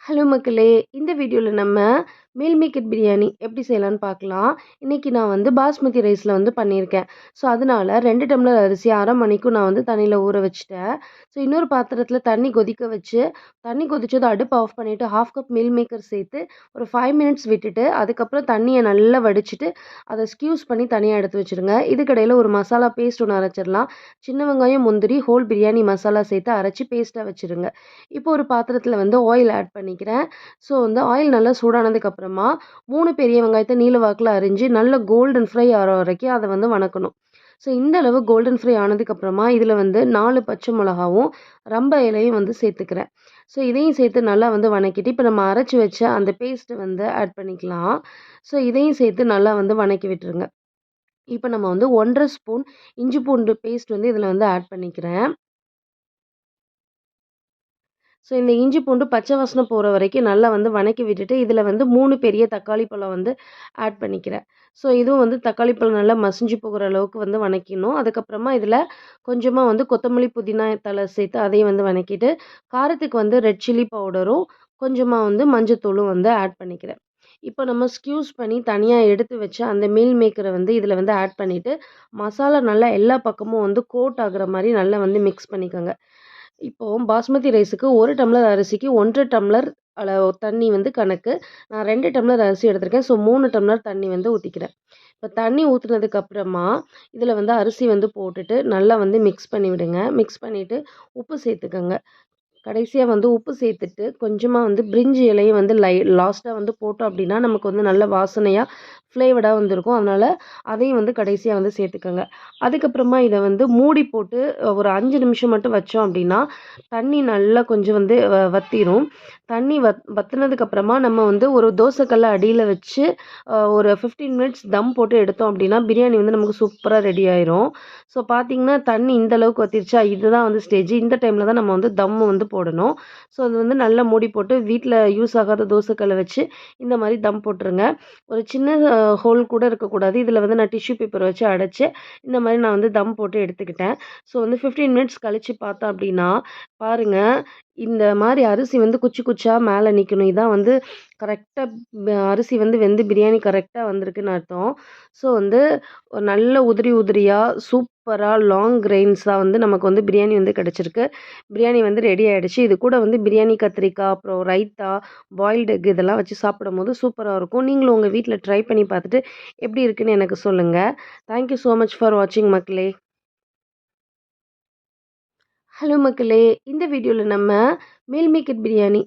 Hello மக்களே! இந்த வீடியோல நம்ம மீல் மேக்கர் பிரியாணி எப்படி செய்யலான்னு பார்க்கலாம். இன்னைக்கு நான் வந்து பாஸ்மதி ரைஸ்ல வந்து பண்ணியிருக்கேன். ஸோ, அதனால 2 டம்ளர் அரிசி 1/2 மணிக்கும் நான் வந்து தண்ணீல ஊற வச்சுட்டேன். ஸோ, இன்னொரு பாத்திரத்தில தண்ணி கொதிக்க வச்சு, தண்ணி கொதிச்சதும் அடுப்ப ஆஃப் பண்ணிட்டு 1/2 கப் மீல் மேக்கர் சேர்த்து ஒரு 5 மினிட்ஸ் விட்டுட்டு, அதுக்கப்புறம் தண்ணிய நல்லா வடிச்சுட்டு, அத ஸ்க்யூஸ் பண்ணி தனியா எடுத்து வச்சுருங்க. இதுக்கிடையில ஒரு மசாலா பேஸ்ட் ஒண்ணு அரைச்சிரலாம். சின்ன வெங்காயம், முந்திரி, ஹோல் பிரியாணி மசாலா சேர்த்து அரைச்சு பேஸ்ட்டா வச்சுருங்க. இப்போ ஒரு பாத்திரத்தில வந்து ஆயில் ஆட் பண்ணிக்கிறேன். ஸோ வந்து ஆயில் நல்லா சூடானதுக்கு அப்புறமா 3 பெரிய வெங்காயத்த நீல வாக்குல அரிஞ்சு நல்ல கோல்டன் ஃப்ரை ஆற வரைக்கும் அத வந்து வணக்கணும். ஸோ இந்த அளவு கோல்டன் ஃப்ரை ஆனதுக்கு அப்புறமா இதில வந்து 4 பச்சை மிளகாவும், ரம்ப இலையும் வந்து சேர்த்துக்கிறேன். ஸோ இதையும் சேர்த்து நல்லா வந்து வணக்கிட்டு, இப்ப நம்ம அரைச்சு வச்ச அந்த பேஸ்ட்ட வந்து ஆட் பண்ணிக்கலாம். ஸோ இதையும் சேர்த்து நல்லா வந்து வணக்கி விட்டுருங்க. இப்ப நம்ம வந்து 1 1/2 ஸ்பூன் இஞ்சி பூண்டு பேஸ்ட் வந்து இதில வந்து ஆட் பண்ணிக்கிறேன். ஸோ இந்த இஞ்சி பூண்டு பச்சை வாசனை போகிற வரைக்கும் நல்லா வந்து வணக்கி விட்டுட்டு, இதில் வந்து 3 பெரிய தக்காளி பழம் வந்து ஆட் பண்ணிக்கிறேன். ஸோ இதுவும் வந்து தக்காளி பழம் நல்லா மசிஞ்சு போகிற அளவுக்கு வந்து வணக்கிடணும். அதுக்கப்புறமா இதில் கொஞ்சமாக வந்து கொத்தமல்லி, புதினா தழை சேர்த்து அதையும் வந்து வணக்கிட்டு, காரத்துக்கு வந்து ரெட் சில்லி பவுடரும், கொஞ்சமாக வந்து மஞ்சத்தூளும் வந்து ஆட் பண்ணிக்கிறேன். இப்போ நம்ம ஸ்க்யூஸ் பண்ணி தனியா எடுத்து வச்ச அந்த மீல் மேக்கர வந்து இதில வந்து ஆட் பண்ணிட்டு, மசாலா நல்லா எல்லா பக்கமும் வந்து கோட் ஆகுற மாரி நல்லா வந்து மிக்ஸ் பண்ணிக்கோங்க. இப்போ பாஸ்மதி ரைஸுக்கு 1 டம்ளர் அரிசிக்கு 1 1/2 டம்ளர் அளவு தண்ணி வந்து கணக்கு. நான் 2 டம்ளர் அரிசி எடுத்திருக்கேன். ஸோ 3 டம்ளர் தண்ணி வந்து ஊத்திக்கிறேன். இப்போ தண்ணி ஊத்துனதுக்கு அப்புறமா, இதில வந்து அரிசி வந்து போட்டுட்டு நல்லா வந்து மிக்ஸ் பண்ணி விடுங்க. மிக்ஸ் பண்ணிட்டு உப்பு சேர்த்துக்கங்க. கடைசியா வந்து உப்பு சேர்த்துட்டு, கொஞ்சமா வந்து பிரிஞ்சி இலையும் வந்து லாஸ்ட்டா வந்து போட்டோம் அப்டின்னா, நமக்கு வந்து நல்ல வாசனையா, ஃப்ளேவர்டா வந்துருக்கும். அதனால அதையும் வந்து கடைசியா வந்து சேர்த்துக்கங்க. அதுக்கப்புறமா இத வந்து மூடி போட்டு ஒரு 5 நிமிஷம் மட்டும் வச்சோம் அப்டின்னா, தண்ணி நல்லா கொஞ்சம் வந்து வத்திரும். தண்ணி வத்துனதுக்கு அப்புறமா நம்ம வந்து ஒரு தோசை கல்ல அடியில வச்சு, ஒரு 15 மினிட்ஸ் தம் போட்டு எடுத்தோம் அப்டின்னா, பிரியாணி வந்து நமக்கு சூப்பரா ரெடி ஆயிரும். ஸோ பார்த்தீங்கன்னா, தண்ணி இந்த அளவுக்கு வத்திருச்சா, இதுதான் வந்து ஸ்டேஜ். இந்த டைம்ல தான் நம்ம வந்து தம் வந்து போடணும். ஸோ அது வந்து நல்லா மூடி போட்டு வீட்ல யூஸ் ஆகாத தோசைக்கல்ல வச்சு இந்த மாரி தம் போட்டுருங்க. ஒரு சின்ன ஹோல் கூட இருக்கக்கூடாது. இதில வந்து நான் டிஷ்யூ பேப்பர் வச்சு அடைச்சு, இந்த மாரி நான் வந்து தம் போட்டு எடுத்துக்கிட்டேன். ஸோ வந்து 15 மினிட்ஸ் கழிச்சு பார்த்தோம் அப்டின்னா, பாருங்க இந்த மாரி அரிசி வந்து குச்சி குச்சா மேல நிக்கணும். இதான் வந்து கரெக்ட்டா அரிசி வந்து வெந்து பிரியாணி கரெக்ட்டா வந்திருக்குன்னு அர்த்தம். ஸோ வந்து ஒரு நல்ல உதிரி உதிரியா, சூப்பரா லாங் கிரெயின்ஸா வந்து நமக்கு வந்து பிரியாணி வந்து கிடைச்சிருக்கு. பிரியாணி வந்து ரெடி ஆயிடுச்சு. இது கூட வந்து பிரியாணி கத்திரிக்காய், அப்புறம் ரைத்தா, பாயில்டு எக் இதெல்லாம் வச்சு சாப்பிடும்போது சூப்பரா இருக்கும். நீங்களும் உங்க வீட்ல ட்ரை பண்ணி பார்த்துட்டு எப்படி இருக்குன்னு எனக்கு சொல்லுங்க. Thank you so much for வாட்சிங் மக்களே. ஹலோ மக்களே! இந்த வீடியோல நம்ம மீல் மேக்கர் பிரியாணி